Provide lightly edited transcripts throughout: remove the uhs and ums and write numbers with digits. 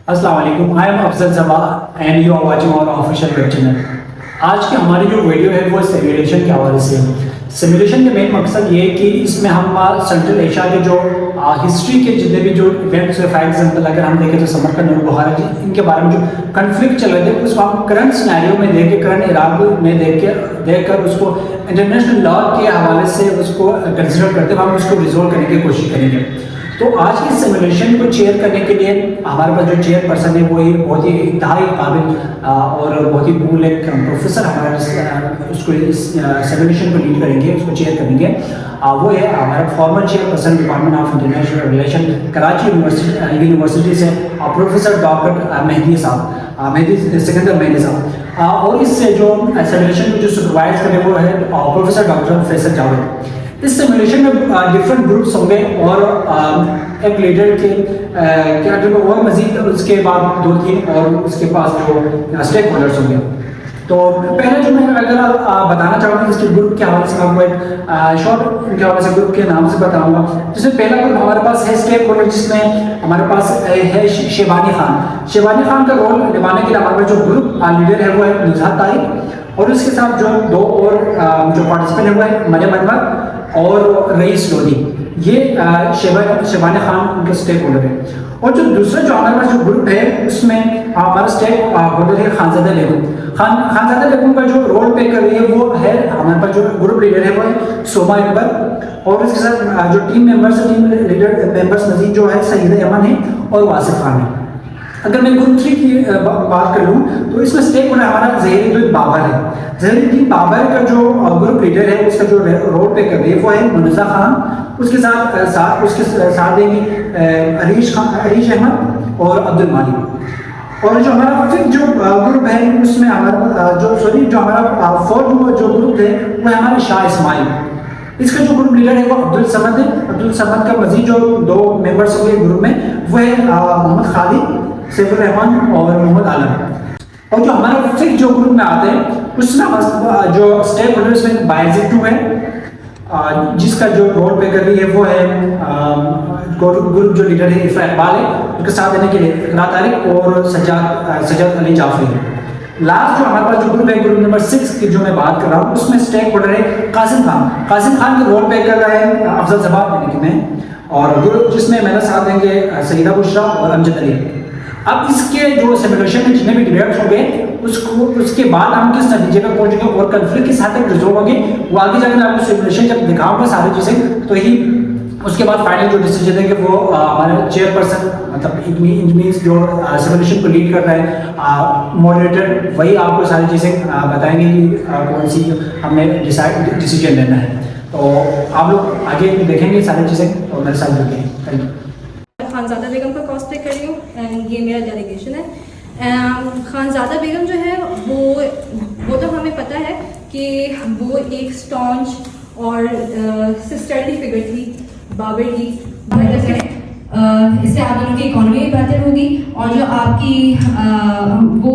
अस्सलाम वालेकुम, आई am Afzal Jama and you are watching our official web channel. आज की हमारी जो वीडियो है वो सिमुलेशन के हवाले से है। सिमुलेशन का मेन मकसद ये है कि इसमें हम सेंट्रल एशिया के जो हिस्ट्री के जितने भी जो इवेंट्स है, फॉर एग्जांपल अगर हम देखें तो समरकंद और बुखारा जी इनके बारे में जो कन्फ्लिक्ट चल रहे थे उसको हम करंट सिनेरियो में देख के, करंट इराक में देख कर उसको इंटरनेशनल लॉ के हवाले से उसको कंसिडर करते हुए हम उसको रिजोल्व करने की कोशिश करेंगे। तो आज के सिमुलेशन को चेयर करने के लिए हमारे पास जो चेयर पर्सन है वो ही बहुत ही इंतहाई काबिल और बहुत ही कूल एक प्रोफेसर हमारे उसको इस सिमुलेशन को लीड करेंगे, उसको चेयर करेंगे। वो है हमारा farmer chair person department of international relation Karachi university से प्रोफेसर डॉक्टर मेहदी साहब, मेहदी सिकंदर मेहदी साहब। और इससे जो सिमुलेशन को जो सुपरवाइज करें वो है प्रोफेसर डॉक्टर फैसल जावेद। इस सिमुलेशन में डिफरेंट ग्रुप्स होंगे और एक लीडर के क्या और मजीद उसके बाद 2-3 और उसके पास जो स्टेक होल्डर्स होंगे। तो पहले जो मैं अगर बताना चाहूँगा इसके ग्रुप के हवाले से आपको एक शॉर्ट उनके हवाले से ग्रुप के नाम से बताऊँगा। जैसे पहला ग्रुप हमारे पास है स्टेक होल्डर, जिसमें हमारे पास है शेबानी खान। शेबानी खान का रोल निभाने के लिए हमारे पास जो ग्रुप लीडर है वो है निजात तारिक, और उसके साथ जो 2 और जो पार्टिसिपेंट है वो है मरियम अनवर और रईस लोधी। ये शेबानी खान उनके स्टेक होल्डर है। और जो दूसरा जो हमारे पास जो ग्रुप है उसमें हमारा स्टेक होल्डर है खानजादा बेगम। खानजादा बेगम का जो रोल प्ले कर रही है वो है हमारे पास जो ग्रुप लीडर है वो है सोमा अकबर, और उसके साथ जो टीम लीडर मेंबर्स मजीद जो है सईद अमन है और वासिफ खान है। अगर मैं ग्रुप 3 की बात कर लूँ तो इसमें स्टेक होल्डर हमारा ज़हीरुद्दीन बाबर है। ज़हीरुद्दीन बाबर का जो ग्रुप लीडर है उसका जो रोल प्ले कर रही है वो है मुनज़्ज़ा खान, उसके साथ देंगे अरीश अहमद और अब्दुल मालिक। और जो हमारा फिफ्थ जो ग्रुप है उसमें हमारा जो हमारा फोर्थ जो ग्रुप है वो है हमारा शाह इस्माइल। इसका जो ग्रुप लीडर है वो अब्दुल समद है। अब्दुल समद का मजीद जो 2 मेंबर्स होंगे ग्रुप में वो है मोहम्मद खालिद, सैफुर रहमान और मोहम्मद आलम। और जो हमारा फिफ्थ जो ग्रुप में आते हैं उसमें जो स्टेक होल्डर्स में बायज़िद है, जिसका जो रोल प्ले कर रही है वो है ग्रुप जो लीडर है इफ्रा इकबाल है, उसके साथ देने के लिए इकरा तारिक और सज्जाद अली जाफरी। लास्ट जो हमारे पास जो ग्रुप है ग्रुप नंबर 6 की जो मैं बात कर रहा हूँ उसमें स्टेक होल्डर है कासिम खान का रोल प्ले कर रहा है अफजल जबाब यानी कि मैं, और ग्रुप जिसमें मेरे साथ देंगे सईदा बुशरा और अमजद अली। अब इसके जो सिमुलेशन में जितने भी डिबेट्स होंगे उसके बाद हम किस नतीजे पर पहुंचेंगे और कन्फ्लिक्ट किस हद तक रिजोल्व होंगे वो आगे जाकर आपको सिमुलेशन जब दिखाऊंगा सारी चीज़ें तो ही उसके बाद फाइनल जो डिसीजन देंगे वो हमारे चेयरपर्सन मतलब इट मीन्स जो सिमुलेशन को लीड कर रहा है मॉडरेटर वही आपको सारी चीज़ें बताएंगे कि कौन सी हमने डिसीजन लेना है। तो आप लोग आगे देखेंगे सारी चीज़ें और मेरे साथ जुड़े हैं। Thank you. खानजादा बेगम का कॉस्प्ले कर रही हूँ एंड ये मेरा डेलीगेशन है। खानजादा बेगम जो है वो तो हमें पता है कि वो एक स्टॉन्च और सिस्टरली फिगर थी बाबर की। इससे आप दोनों की इकोनॉमी भी बेहतर होगी और जो आपकी वो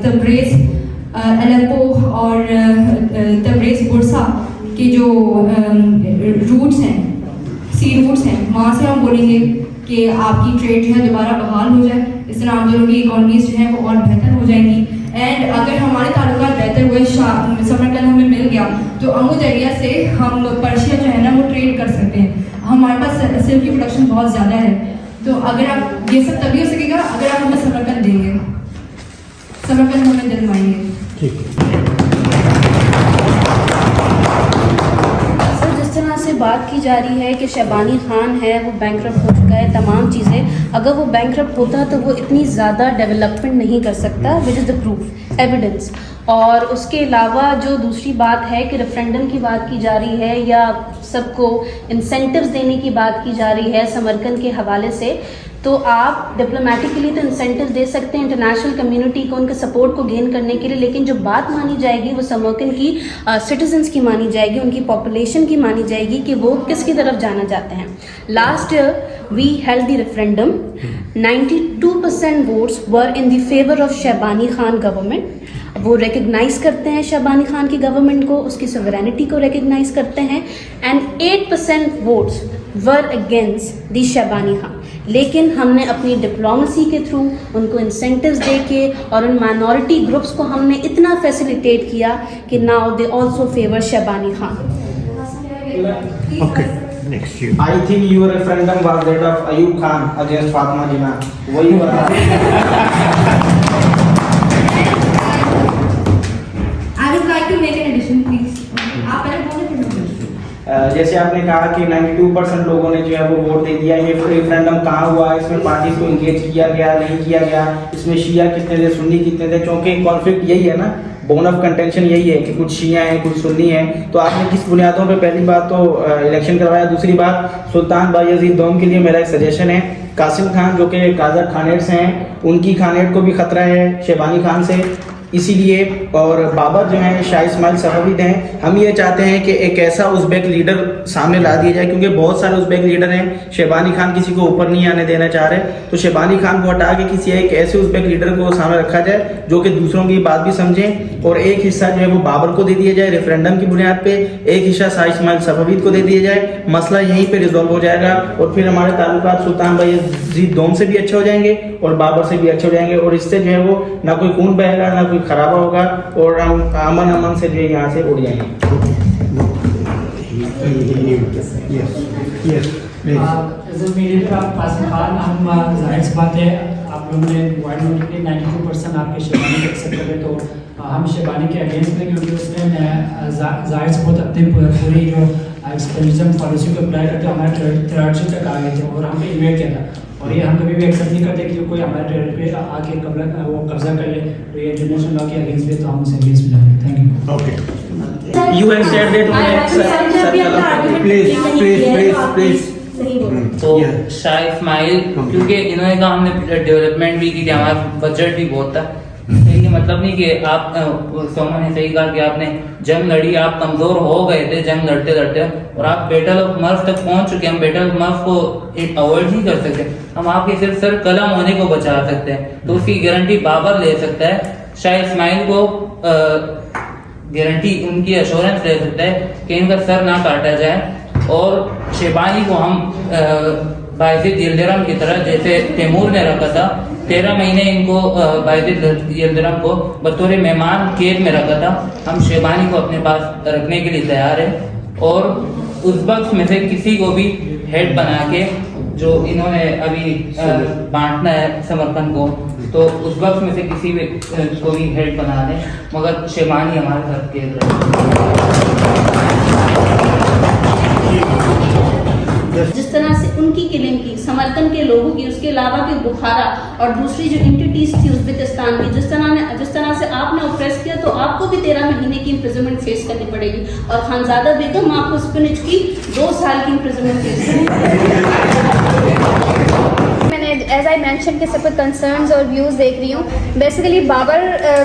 तब्रेज़ अलेप्पो और तब्रेज़ बुरसा के जो रूट्स हैं, सी रूट्स हैं, वहाँ से हम बोलेंगे कि आपकी ट्रेड जो है दोबारा बहाल हो जाए। इस तरह हम दोनों की इकोनॉमीज जो है वो और बेहतर हो जाएंगी। एंड अगर हमारे ताल्लुकात बेहतर हुए, समरकंद हमें मिल गया तो अमूद एरिया से हम पर्शिया जो है ना वो ट्रेड कर सकते हैं। हमारे पास सिल्क की प्रोडक्शन बहुत ज़्यादा है, तो अगर आप ये सब तभी हो सकेगा अगर आप हमें समरकंद देंगे, समरकंद हमें दिलवाएंगे। से बात की जा रही है कि शबानी खान है वो बैंकरप्ट हो चुका है, तमाम चीज़ें अगर वो बैंकरप्ट होता तो वो इतनी ज़्यादा डेवलपमेंट नहीं कर सकता, which is the proof evidence. और उसके अलावा जो दूसरी बात है कि रेफरेंडम की बात की जा रही है या सबको इंसेंटिव्स देने की बात की जा रही है समरकंद के हवाले से, तो आप डिप्लोमेटिकली तो इंसेंटिव दे सकते हैं इंटरनेशनल कम्युनिटी को उनके सपोर्ट को गेन करने के लिए, लेकिन जो बात मानी जाएगी वो समरकंद की सिटीजन्स की मानी जाएगी, उनकी पॉपुलेशन की मानी जाएगी कि वो किसकी तरफ जाना चाहते हैं। Last year we held the referendum, 92% votes were in the favour of Shahbani Khan government. वो रिकग्नाइज करते हैं शहबानी खान की गवर्नमेंट को, उसकी सोवरेनिटी को रिकग्नाइज करते हैं, and 8% votes were against the Shahbani Khan, लेकिन हमने अपनी डिप्लोमेसी के थ्रू उनको इंसेंटिव्स दे के और उन माइनॉरिटी ग्रुप्स को हमने इतना फैसिलिटेट किया कि now they also favour Shahbani Khan. Okay, next you. I think your referendum was that of Ayub Khan against Fatima Jinnah. वही बता। I would like to make an addition, please. आप पहले बोले थे जैसे आपने कहा कि 92% लोगों ने जो है वो वोट दे दिया। ये रेफरेंडम कहाँ हुआ, इसमें पार्टी को इंगेज किया गया नहीं किया गया, इसमें शिया कितने थे सुन्नी कितने थे, क्योंकि कॉन्फ्लिक्ट यही है ना, बोन ऑफ कंटेंशन यही है कि कुछ शिया हैं कुछ सुन्नी हैं। तो आपने किस बुनियादों पे पहली बात तो इलेक्शन करवाया, दूसरी बात सुल्तान बायजीद दोम के लिए मेरा एक सजेशन है, कासिम खान जो कि काजर खानेट से हैं, उनकी खानेट को भी खतरा है शहबानी खान से, इसीलिए और बाबर जो हैं शाह इस्माइल सफाविद हैं। हम ये चाहते हैं कि एक ऐसा उज़्बेक लीडर सामने ला दिया जाए, क्योंकि बहुत सारे उज़्बेक लीडर हैं, शहबानी खान किसी को ऊपर नहीं आने देना चाह रहे, तो शहबानी खान को हटा के किसी एक ऐसे उज़्बेक लीडर को सामने रखा जाए जो कि दूसरों की बात भी समझें, और एक हिस्सा जो है वो बाबर को दे दिया जाए रेफरेंडम की बुनियाद पे, एक हिस्सा शाह इस्माइल सफाविद को दे दिया जाए, मसला यहीं पे रिजॉल्व हो जाएगा, और फिर हमारे ताल्लुकात सुल्तान बायजीद दोम से भी अच्छे हो जाएंगे और बाबर से भी अच्छे हो जाएंगे, और इससे जो है वो ना कोई खून बहेगा ना कोई खराबा होगा, और हम अमन से जो है यहाँ से उड़ जाएंगे। Yes, please. As a mediator आप कासिम खान, हम जाहिर सी बात है आप लोगों ने वाइड नोटिस 92% आपके शहबानी को एक्सेप्ट कर रहे, तो हम शहबानी के अगेंस्ट में, क्योंकि उसने जाहिर से बहुत अपनी पूरी जो एक्सपेंशन पॉलिसी को अप्लाई करते हमारे टेरिटरी तक आ गए थे और हमने इन्वेट किया था, और ये हम कभी भी एक्सेप्ट नहीं करते कि कोई हमारे टेरिटरी पे आके कब्जा कर ले, तो ये इंटरनेशनल लॉ के अगेंस्ट भी, तो हम उसे अगेंस्ट में जाएंगे। Thank you. Okay. You have said that Please. तो शाह इस्माइल, क्योंकि इन्होंने कहा हमने डेवलपमेंट भी की थी, हमारा बजट भी बहुत था, ये मतलब नहीं कि आप सोमा ने सही कहा कि आपने जंग लड़ी, आप कमजोर हो गए थे जंग लड़ते लड़ते, और आप बैटल ऑफ मर्व तक पहुंच चुके हैं। हम बैटल ऑफ मर्व को अवॉइड नहीं कर सकते, हम आपके सिर्फ सर कलम होने को बचा सकते हैं, तो उसकी गारंटी बाबर ले सकता है, शाह इस्माइल को गारंटी उनकी एश्योरेंस ले सकता है कि इनका सर ना काटा जाए, और शहबानी को हम बायजीद यिल्दिरम की तरह जैसे तैमूर ने रखा था, 13 महीने इनको बायजीद यिल्दिरम को बतौर मेहमान कैद में रखा था, हम शहबानी को अपने पास रखने के लिए तैयार हैं, और उस वक्त में से किसी को भी हेड बना के, जो इन्होंने अभी बांटना है समरकंद को, तो उस वक्त में से किसी भी को भी हेड बना दें, मगर शहबानी हमारे साथ कैद रहे। जिस तरह से उनकी किलिंग की, समरकंद के लोगों की, उसके अलावा भी बुखारा और दूसरी जो एंटिटीज थी उज़्बेकिस्तान की, जिस तरह से आपने ऑप्रेस किया, तो आपको भी 13 महीने की इम्प्रिजनमेंट फेस करनी पड़ेगी, और खानजादा बेगम आपको स्पिनिच की 2 साल की इम्प्रिजनमेंट फेस करनी पड़ेगी। मैंने एज आई मेंशन के सब कंसर्न्स और व्यूज़ देख रही हूँ। बेसिकली बाबर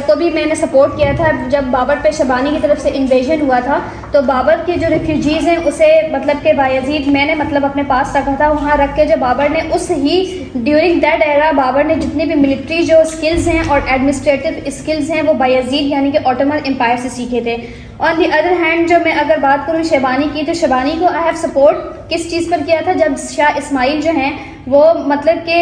को भी मैंने सपोर्ट किया था जब बाबर पे शहबानी की तरफ से इन्वेजन हुआ था, तो बाबर के जो रिफ्यूजीज़ हैं उसे मतलब के बायजीद मैंने मतलब अपने पास रखा था, वहाँ रख के जो बाबर ने उस ही ड्यूरिंग दैट एरा बाबर ने जितनी भी मिलिट्री जो स्किल्स हैं और एडमिनिस्ट्रेटिव स्किल्स हैं वो बायजीद यानी कि ऑटोमन एम्पायर से सीखे थे। ऑन दी अदर हैंड जो मैं अगर बात करूँ शहबानी की, तो शहबानी को आई हैव सपोर्ट किस चीज़ पर किया था, जब शाह इस्माइल जो हैं वो मतलब कि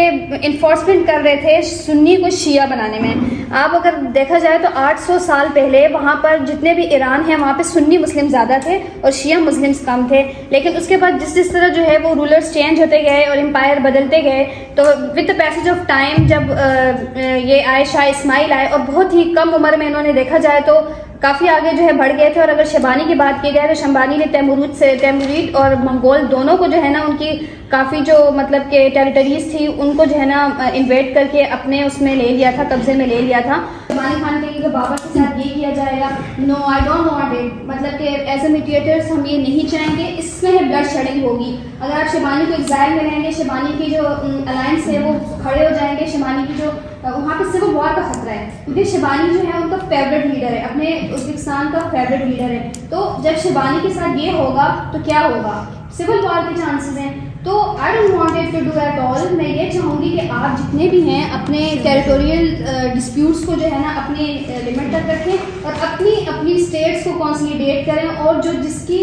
इन्फोर्समेंट कर रहे थे सुन्नी को शिया बनाने में। आप अगर देखा जाए तो 800 साल पहले वहाँ पर जितने भी ईरान हैं वहाँ पे सुन्नी मुस्लिम ज़्यादा थे और शिया मुस्लिम्स कम थे, लेकिन उसके बाद जिस तरह जो है वो रूलर्स चेंज होते गए और एम्पायर बदलते गए, तो with the passage of time जब ये आए शाह इस्माइल आए, और बहुत ही कम उम्र में इन्होंने देखा जाए तो काफ़ी आगे जो है बढ़ गए थे। और अगर शहबानी की बात की जाए तो शहबानी ने तैमूरिद और मंगोल दोनों को जो है ना उनकी काफ़ी जो मतलब के टेरिटरीज थी उनको जो है ना इन्वेट करके अपने उसमें ले लिया था, कब्जे में ले लिया था। शहबानी खान कहेंगे कि बाबर के साथ ये किया जाएगा, no I don't want it, मतलब कि एज ए मीडिएटर्स हम ये नहीं चाहेंगे, इसमें है ब्लड शेडिंग होगी। अगर आप शहबानी को एग्जाइल में रहेंगे, शहबानी की जो अलायंस है वो खड़े हो जाएंगे, शहबानी की जो वहाँ पे सिविल वॉर का खतरा है, क्योंकि शहबानी जो है उनका फेवरेट लीडर है, अपने उज़्बेकिस्तान का फेवरेट लीडर है। तो जब शहबानी के साथ ये होगा तो क्या होगा, सिविल वॉर के चांसेस हैं। तो I don't want it to do at all. मैं ये चाहूँगी कि आप जितने भी हैं अपने टेरिटोरियल डिस्प्यूट्स को जो है ना अपने लिमिट तक रखें और अपनी स्टेट्स को कंसोलिडेट करें, और जो जिसकी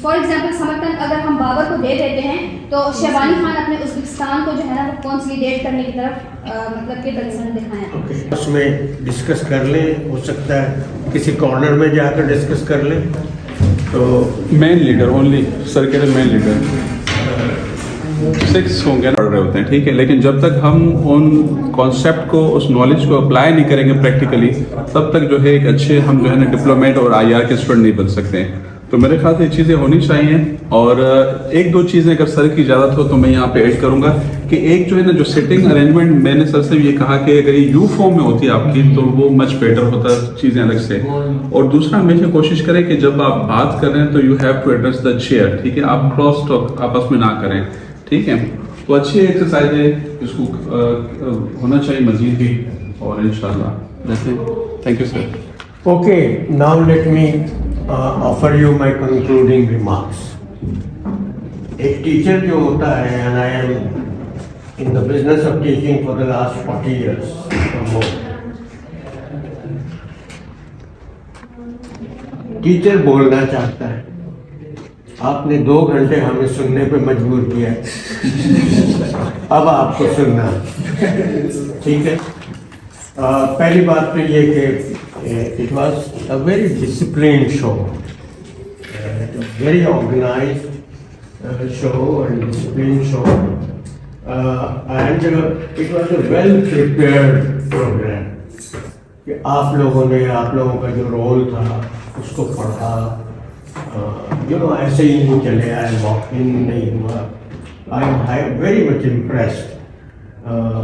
फॉर एग्जांपल समर्थन अगर हम बाबर को दे देते हैं तो शहबानी खान अपने उज़्बेकिस्तान को जो है ना वो कंसोलिडेट करने की तरफ मतलब कि कंसर्न दिखाएं। ओके, उसमें डिस्कस कर लें, हो सकता है किसी कॉर्नर में जाकर डिस्कस कर लें। तो मेन लीडर ओनली सर कह रहे मेन लीडर 6 होंगे पढ़ रहे होते हैं, ठीक है, लेकिन जब तक हम उन कॉन्सेप्ट को, उस नॉलेज को अप्लाई नहीं करेंगे प्रैक्टिकली, तब तक जो है एक अच्छे हम जो है ना डिप्लोमेट और आईआर के स्टूडेंट नहीं बन सकते हैं। तो मेरे ख्याल से ये चीज़ें होनी चाहिए। और एक दो चीज़ें अगर सर की इजाज़त हो तो मैं यहाँ पे ऐड करूँगा कि एक जो है ना जो सिटिंग अरेंजमेंट, मैंने सर से ये कहा कि अगर ये यू फॉर्म में होती है आपकी तो वो मच बेटर होता, चीज़ें अलग से। और दूसरा हमेशा कोशिश करें कि जब आप बात कर रहे हैं तो you have to address the chair, ठीक है, आप क्रॉस टॉक आपस में ना करें, ठीक है। तो अच्छी एक्सरसाइज है, इसको होना चाहिए मजीद भी, और इंशाल्लाह जैसे। Thank you sir. okay, now let me offer you my concluding remarks. एक टीचर जो होता है, and I am in the business of teaching for the last 40 years or more. Teacher बोलना चाहता है, आपने 2 घंटे हमें सुनने पे मजबूर किया है, अब आपको सुनना है, ठीक है। पहली बात तो ये कि it was a very disciplined show, very organized show and disciplined show, and it was a well prepared program. कि आप लोगों का जो रोल था उसको पढ़ा, ऐसे ही नहीं चले आए, वॉक इन नहीं हुआ। I am very much impressed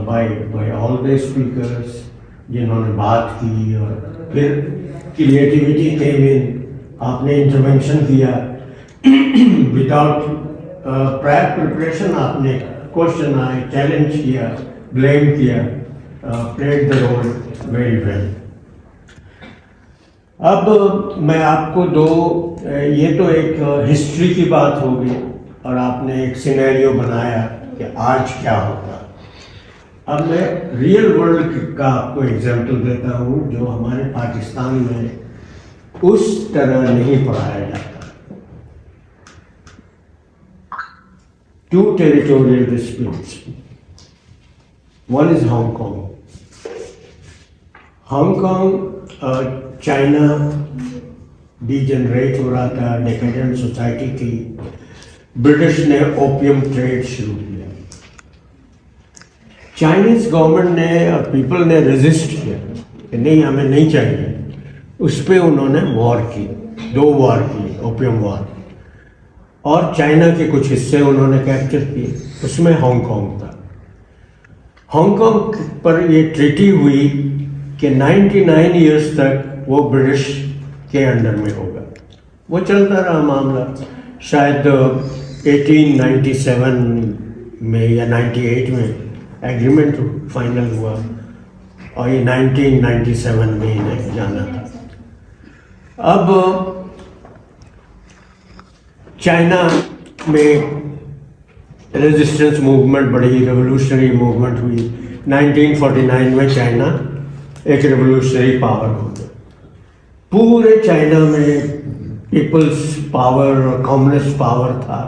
by all the speakers जिन्होंने बात की, और फिर क्रिएटिविटी केम इन, आपने इंटरवेंशन किया विदाउट प्रायर प्रिपरेशन, आपने क्वेश्चन आए, चैलेंज किया, ब्लेम किया, played the role very well. अब मैं आपको ये तो एक हिस्ट्री की बात होगी और आपने एक सिनेरियो बनाया कि आज क्या होगा। अब मैं रियल वर्ल्ड का आपको एग्जाम्पल देता हूँ जो हमारे पाकिस्तान में उस तरह नहीं पढ़ाया जाता। 2 territorial disputes. One is Hong Kong. Hong Kong China degenerate हो रहा था, डेकेडेंट सोसाइटी थी। ब्रिटिश ने ओपियम ट्रेड शुरू किया। चाइनीज गवर्नमेंट ने और पीपल ने रेजिस्ट किया कि नहीं, हमें नहीं चाहिए। उस पर उन्होंने वॉर की, 2 वॉर की, ओपियम वॉर, और चाइना के कुछ हिस्से उन्होंने कैप्चर किए, उसमें हांगकांग था। हांगकांग पर ये ट्रीटी हुई कि 99 इयर्स तक वो ब्रिटिश के अंडर में होगा। वो चलता रहा मामला, शायद 1897 में या 98 में एग्रीमेंट फाइनल हुआ और ये 1997 में इन्हें जाना था। अब चाइना में रेजिस्टेंस मूवमेंट बढ़ी, रेवोल्यूशनरी मूवमेंट हुई। 1949 में चाइना एक रेवोल्यूशनरी पावर हो गया। पूरे चाइना में पीपल्स पावर और कम्युनिस्ट पावर था,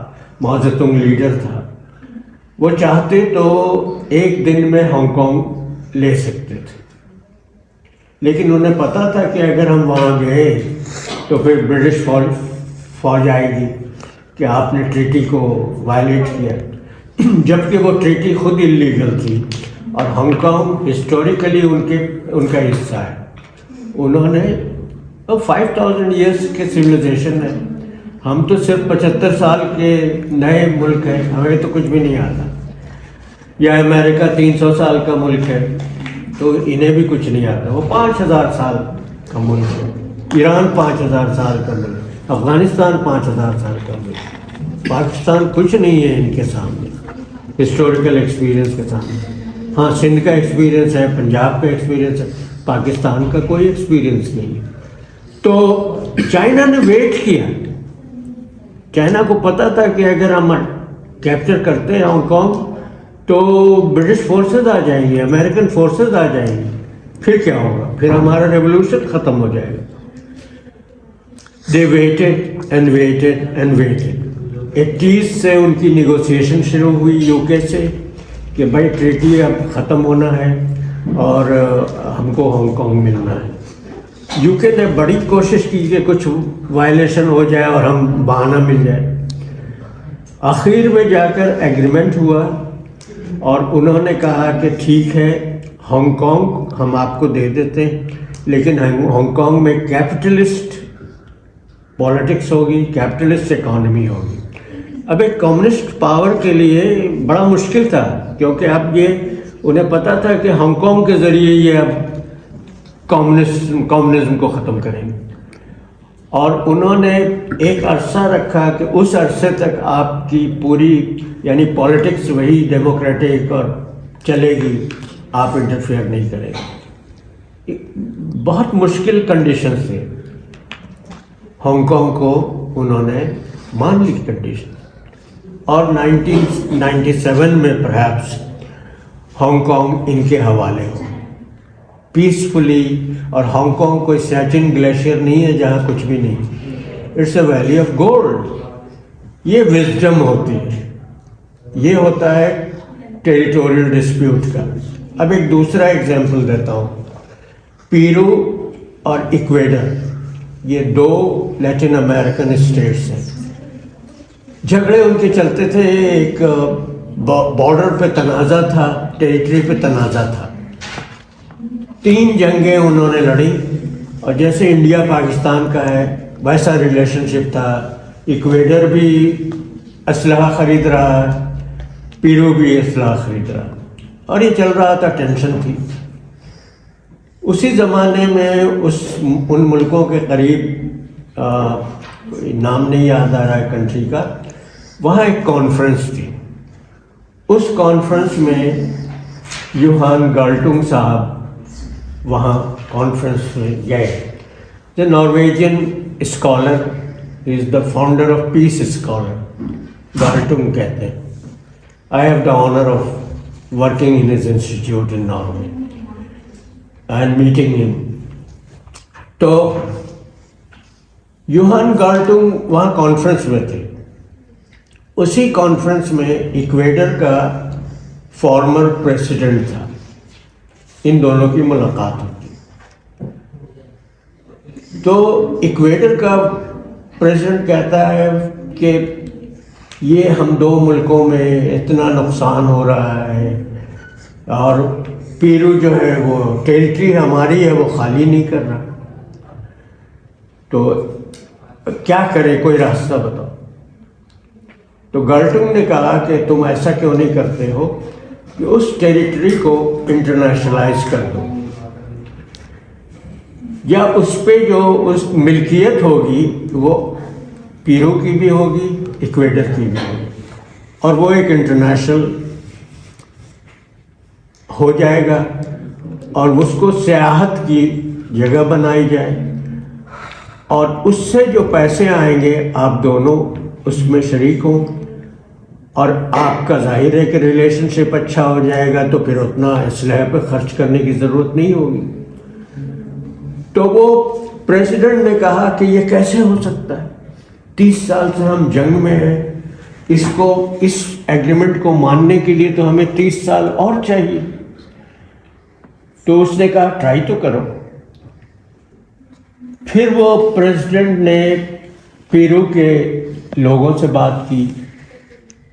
माओ ज़ेडुंग लीडर था। वो चाहते तो एक दिन में हांगकांग ले सकते थे, लेकिन उन्हें पता था कि अगर हम वहाँ गए तो फिर ब्रिटिश फौज आएगी कि आपने ट्रीटी को वायलेट किया, जबकि वो ट्रीटी खुद इलीगल थी और हांगकांग हिस्टोरिकली उनका हिस्सा है। उन्होंने 5000 ईयर्स के सिविलाइजेशन है, हम तो सिर्फ 75 साल के नए मुल्क हैं, हमें तो कुछ भी नहीं आता। या अमेरिका 300 साल का मुल्क है तो इन्हें भी कुछ नहीं आता। वो 5000 साल का मुल्क है। ईरान 5000 साल का मुल्क, अफगानिस्तान 5000 साल का मुल्क। पाकिस्तान कुछ नहीं है इनके सामने, हिस्टोरिकल एक्सपीरियंस के सामने। हाँ, सिंध का एक्सपीरियंस है, पंजाब का एक्सपीरियंस है, पाकिस्तान का कोई एक्सपीरियंस नहीं है। तो चाइना ने वेट किया। चाइना को पता था कि अगर हम कैप्चर करते हैं हांगकांग तो ब्रिटिश फोर्सेस आ जाएंगी, अमेरिकन फोर्सेस आ जाएंगी, फिर क्या होगा? फिर हमारा रेवोल्यूशन ख़त्म हो जाएगा। They waited and waited and waited. 80s से उनकी निगोशिएशन शुरू हुई यूके से कि भाई ट्रीटी अब ख़त्म होना है और हमको हांगकांग मिलना है। यूके ने बड़ी कोशिश की कि कुछ वायलेशन हो जाए और हम बहाना मिल जाए। आखिर में जाकर एग्रीमेंट हुआ और उन्होंने कहा कि ठीक है, हांगकांग हम आपको दे देते हैं, लेकिन हांगकांग में कैपिटलिस्ट पॉलिटिक्स होगी, कैपिटलिस्ट इकॉनमी होगी। अब एक कम्युनिस्ट पावर के लिए बड़ा मुश्किल था, क्योंकि अब ये उन्हें पता था कि हांगकांग के ज़रिए ये अब कम्युनिज्म को ख़त्म करेंगे। और उन्होंने एक अरसा रखा कि उस अरसे तक आपकी पूरी यानी पॉलिटिक्स वही डेमोक्रेटिक और चलेगी, आप इंटरफेयर नहीं करेंगे। बहुत मुश्किल कंडीशन से हांगकांग को उन्होंने मान ली कंडीशन, और 1997 में परहैप्स हांगकांग इनके हवाले हो पीसफुली। और हांगकांग कोई सैचिन ग्लेशियर नहीं है जहाँ कुछ भी नहीं, it's a valley of gold. ये विजडम होती है, ये होता है टेरिटोरियल डिस्प्यूट का। अब एक दूसरा एग्जांपल देता हूँ, पेरू और इक्वेडर, ये दो लैटिन अमेरिकन स्टेट्स हैं। झगड़े उनके चलते थे, एक बॉर्डर पे तनाज़ा था, टेरिटरी पे तनाज़ा था। 3 जंगें उन्होंने लड़ी, और जैसे इंडिया पाकिस्तान का है वैसा रिलेशनशिप था। इक्वेडर भी असलहा ख़रीद रहा है, पेरू भी असलहा ख़रीद रहा, और ये चल रहा था, टेंशन थी। उसी ज़माने में उन मुल्कों के करीब नाम नहीं याद आ रहा है कंट्री का, वहाँ एक कॉन्फ्रेंस थी। उस कॉन्फ्रेंस में यूहान गाल्टुंग साहब वहाँ कॉन्फ्रेंस में गए। The Norwegian scholar is the founder of peace scholar, Galtung कहते हैं। I have the honour of working in his institute in Norway and meeting him. तो यूहान गाल्टुंग वहाँ कॉन्फ्रेंस में थे। उसी कॉन्फ्रेंस में इक्वेडर का फॉर्मर प्रेसिडेंट था, इन दोनों की मुलाकात होती। तो इक्वेडर का प्रेसिडेंट कहता है कि ये हम दो मुल्कों में इतना नुकसान हो रहा है, और पेरू जो है वो टेरिटरी हमारी है, वो खाली नहीं कर रहा, तो क्या करें, कोई रास्ता बताओ। तो गाल्टुंग ने कहा कि तुम ऐसा क्यों नहीं करते हो कि उस टेरिटरी को इंटरनेशनलाइज कर दो, या उस पे जो उस मिल्कियत होगी वो पेरू की भी होगी, इक्वेडर की भी होगी, और वो एक इंटरनेशनल हो जाएगा, और उसको सियाहत की जगह बनाई जाए, और उससे जो पैसे आएंगे आप दोनों उसमें शरीक हों, और आपका जाहिर है कि रिलेशनशिप अच्छा हो जाएगा, तो फिर उतना असलहे पे खर्च करने की ज़रूरत नहीं होगी। तो वो प्रेसिडेंट ने कहा कि ये कैसे हो सकता है, 30 साल से हम जंग में हैं, इसको इस एग्रीमेंट को मानने के लिए तो हमें 30 साल और चाहिए। तो उसने कहा ट्राई तो करो। फिर वो प्रेसिडेंट ने पेरू के लोगों से बात की,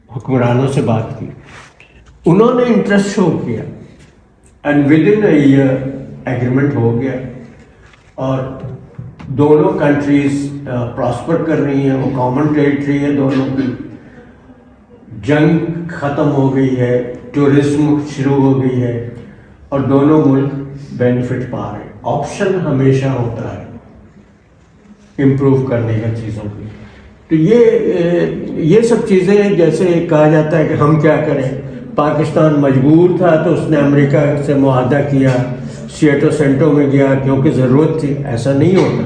हुक्मरानों से बात की, उन्होंने इंटरेस्ट शो किया, and with in a year agreement हो गया, और दोनों कंट्रीज प्रॉस्पर कर रही हैं। वो कॉमन टेरिटरी है दोनों की, जंग ख़त्म हो गई है, टूरिज्म शुरू हो गई है, और दोनों मुल्क बेनिफिट पा रहे हैं। ऑप्शन हमेशा होता है इम्प्रूव करने का चीज़ों की। तो ये सब चीज़ें, जैसे कहा जाता है कि हम क्या करें, पाकिस्तान मजबूर था तो उसने अमेरिका से मुआहदा किया, सिएटो सेंटो में गया क्योंकि ज़रूरत थी। ऐसा नहीं होता,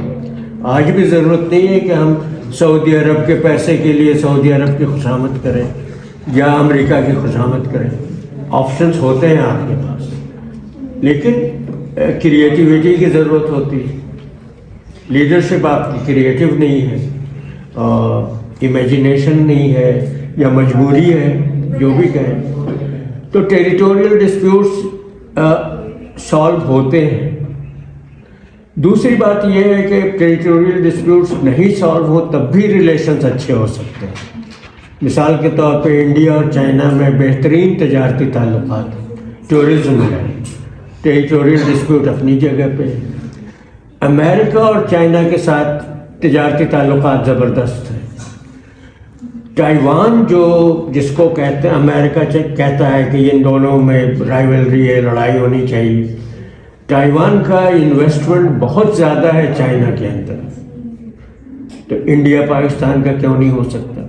आज भी ज़रूरत नहीं है कि हम सऊदी अरब के पैसे के लिए सऊदी अरब की खुशामद करें या अमेरिका की खुशामद करें। ऑप्शंस होते हैं आपके पास, लेकिन क्रिएटिविटी की ज़रूरत होती है। लीडरशिप आपकी क्रिएटिव नहीं है, इमेजिनेशन नहीं है या मजबूरी है, जो भी कहें, तो टेरिटोरियल डिस्प्यूट्स सॉल्व होते हैं। दूसरी बात यह है कि टेरिटोरियल डिस्प्यूट्स नहीं सॉल्व हो तब भी रिलेशंस अच्छे हो सकते हैं। मिसाल के तौर पे इंडिया और चाइना में बेहतरीन तजारती ताल्लुकात हैं, टूरिज्म है, टेरिटोरियल डिस्प्यूट अपनी जगह पे है। अमेरिका और चाइना के साथ तजारती ताल्लुकात ज़बरदस्त हैं। ताइवान जो जिसको कहते हैं, अमेरिका कहता है कि इन दोनों में राइवलरी है, लड़ाई होनी चाहिए। ताइवान का इन्वेस्टमेंट बहुत ज़्यादा है चाइना के अंदर, तो इंडिया पाकिस्तान का क्यों नहीं हो सकता?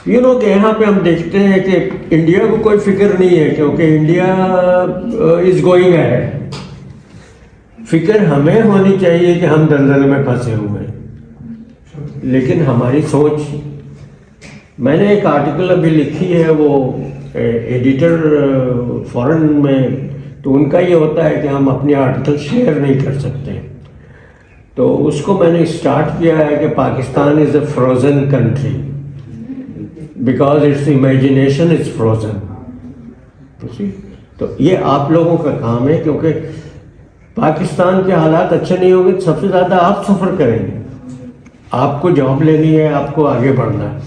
कि यहाँ पे हम देखते हैं कि इंडिया को कोई फिक्र नहीं है, क्योंकि इंडिया इज गोइंग अहेड। फिक्र हमें होनी चाहिए कि हम दलदल में फंसे हुए हैं, लेकिन हमारी सोच, मैंने एक आर्टिकल अभी लिखी है, वो एडिटर फॉरेन में, तो उनका ये होता है कि हम अपने आर्टिकल शेयर नहीं कर सकते, तो उसको मैंने स्टार्ट किया है कि Pakistan is a frozen country because it's imagination is frozen. तो ये आप लोगों का काम है, क्योंकि पाकिस्तान के हालात अच्छे नहीं होंगे तो सबसे ज़्यादा आप सफ़र करेंगे। आपको जॉब लेनी है, आपको आगे बढ़ना है,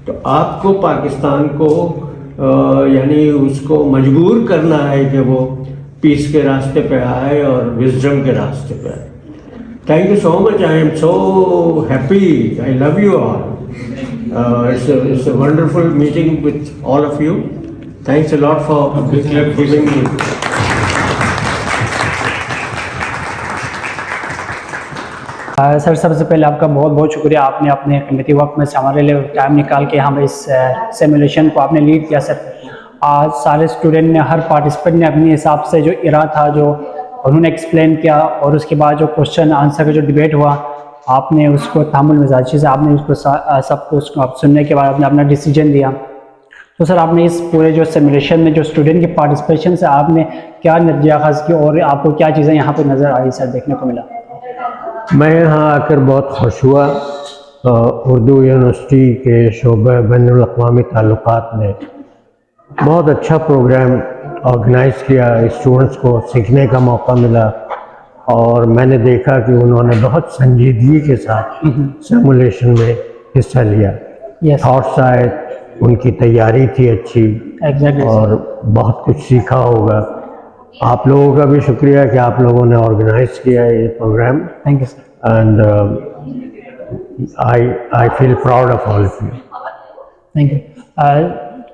तो आपको पाकिस्तान को यानी उसको मजबूर करना है कि वो पीस के रास्ते पे आए और विजडम के रास्ते पे आए। Thank you so much, I am so happy, I love you all. It's a wonderful meeting with all of you. Thanks a lot for giving me. Sir, सबसे पहले आपका बहुत बहुत शुक्रिया, आपने अपने कीमती वक्त में से हमारे लिए टाइम निकाल के हम इस सिमुलेशन को आपने लीड किया। सर, आज सारे स्टूडेंट ने, हर पार्टिसिपेंट ने अपने हिसाब से जो इरा था जो उन्होंने एक्सप्लेन किया, और उसके बाद जो क्वेश्चन आंसर का जो डिबेट हुआ, आपने उसको तामुल मिजाजी से आपने उसको सब कुछ आप सुनने के बाद आपने अपना डिसीजन दिया। तो सर, आपने इस पूरे जो सिमुलेशन में जो स्टूडेंट की पार्टिसिपेशन से आपने क्या नतीजा अखाज़ किया और आपको क्या चीज़ें यहाँ पे नज़र आई सर, देखने को मिला? मैं यहाँ आकर बहुत खुश हुआ। उर्दू यूनिवर्सिटी के शोबे बैनुल अक़वामी ताल्लुकात ने बहुत अच्छा प्रोग्राम ऑर्गेनाइज़ किया, स्टूडेंट्स को सीखने का मौका मिला, और मैंने देखा कि उन्होंने बहुत संजीदगी के साथ सिमुलेशन में हिस्सा लिया। थॉट्स आए, उनकी तैयारी थी अच्छी, और बहुत कुछ सीखा होगा। आप लोगों का भी शुक्रिया कि आप लोगों ने ऑर्गेनाइज किया ये programme. Thank you sir, and I feel proud of all of you. Thank you.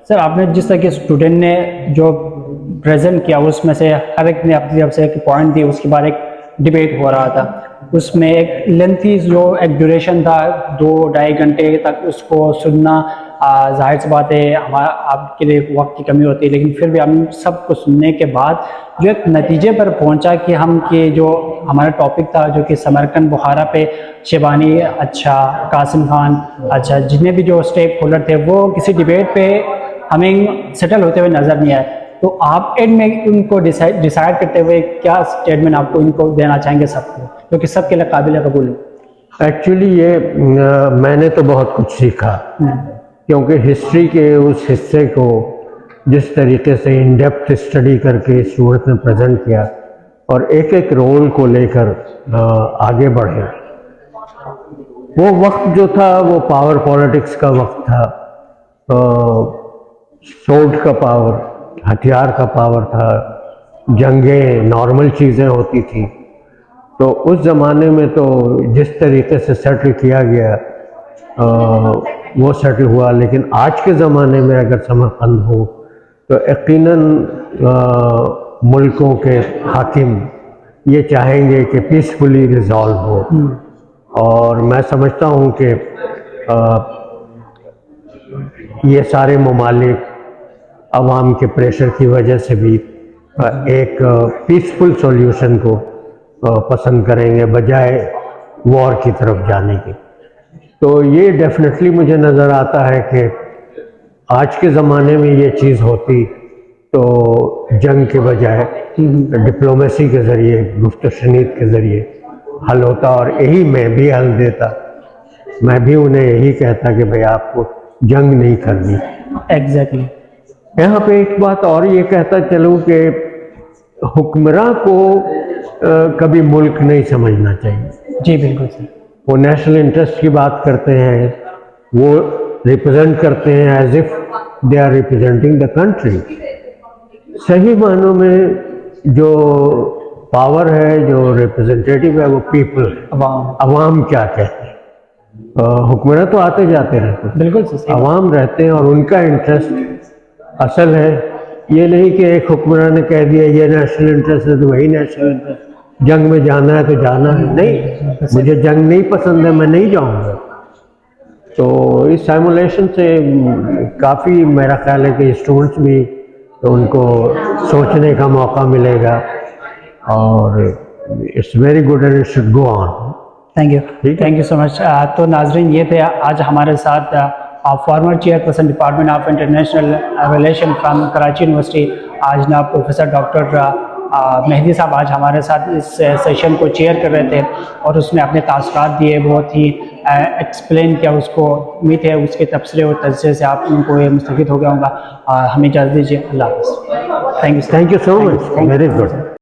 Sir, आपने जिस तरह के स्टूडेंट ने जो प्रेजेंट किया, उसमें से हर एक ने अपनी तरफ से एक पॉइंट दिया, उसके बाद एक डिबेट हो रहा था, उसमें एक लेंथी जो एक ड्यूरेशन था 2-2.5 घंटे तक उसको सुनना, जाहिर सी बात है हमारा आपके लिए वक्त की कमी होती है, लेकिन फिर भी हम सबको सुनने के बाद जो एक नतीजे पर पहुंचा कि हम के जो हमारा टॉपिक था जो कि समरकंद बुखारा पे शेबानी अच्छा, कासिम खान अच्छा, जितने भी जो स्टेक होल्डर थे वो किसी डिबेट पे हमें सेटल होते हुए नज़र नहीं आए। तो आप एंड में उनको डिसाइड करते हुए क्या स्टेटमेंट आपको इनको देना चाहेंगे सबको, क्योंकि सबके लिए काबिल कबूल हो? एक्चुअली ये मैंने तो बहुत कुछ सीखा, क्योंकि हिस्ट्री के उस हिस्से को जिस तरीके से इन डेप्थ स्टडी करके स्टूडेंट्स ने प्रेजेंट किया और एक एक रोल को लेकर आगे बढ़े, वो वक्त जो था वो पावर पॉलिटिक्स का वक्त था, सोर्ड का पावर, हथियार का पावर था, जंगें नॉर्मल चीज़ें होती थी। तो उस ज़माने में तो जिस तरीके से सेटल किया गया वो सेटल हुआ, लेकिन आज के ज़माने में अगर समरकंद हो तो यकीनन मुल्कों के हाकिम ये चाहेंगे कि पीसफुली रिजॉल्व हो, और मैं समझता हूँ कि ये सारे ममालिक अवाम के प्रेशर की वजह से भी एक पीसफुल सॉल्यूशन को पसंद करेंगे बजाय वॉर की तरफ जाने की। तो ये डेफिनेटली मुझे नज़र आता है कि आज के ज़माने में ये चीज़ होती तो जंग के बजाय डिप्लोमेसी के ज़रिए, गुफ्त शनीद के ज़रिए हल होता और यही मैं भी हल देता। मैं भी उन्हें यही कहता कि भाई आपको जंग नहीं करनी। एग्जैक्टली। यहाँ पे एक बात और ये कहता चलूँ कि हुक्मरां को कभी मुल्क नहीं समझना चाहिए। जी बिल्कुल सर। वो नेशनल इंटरेस्ट की बात करते हैं, वो रिप्रेजेंट करते हैं as if they are representing the country. सही मानों में जो पावर है, जो रिप्रेजेंटेटिव है, वो पीपल है। अवाम क्या कहते हैं। हुक्मरान तो आते जाते रहते हैं, बिल्कुल सर। अवाम रहते हैं और उनका इंटरेस्ट असल है। ये नहीं कि एक हुक्मरान ने कह दिया ये नेशनल इंटरेस्ट है तो वही नेशनल इंटरेस्ट, जंग में जाना है तो जाना है। नहीं, मुझे जंग नहीं पसंद है, मैं नहीं जाऊंगा। तो इस सिमुलेशन से काफ़ी मेरा ख्याल है कि स्टूडेंट्स भी तो उनको सोचने का मौका मिलेगा और it's very good and it should go on. Thank you so much. तो नाजरीन, ये थे आज हमारे साथ farmer chairperson department of international relation from Karachi university, आज ना प्रोफेसर डॉक्टर मेहदी साहब आज हमारे साथ इस सेशन को चेयर कर रहे थे और उसमें अपने तासुरात दिए, बहुत ही एक्सप्लेन किया उसको। उम्मीद है उसके तबसरे और तजज़े से आप उनको ये मुस्तफ़ीद हो गया होगा। हमें इजाज़त दीजिए। अल्लाह हाफ़िज़। Thank you so much. Very good.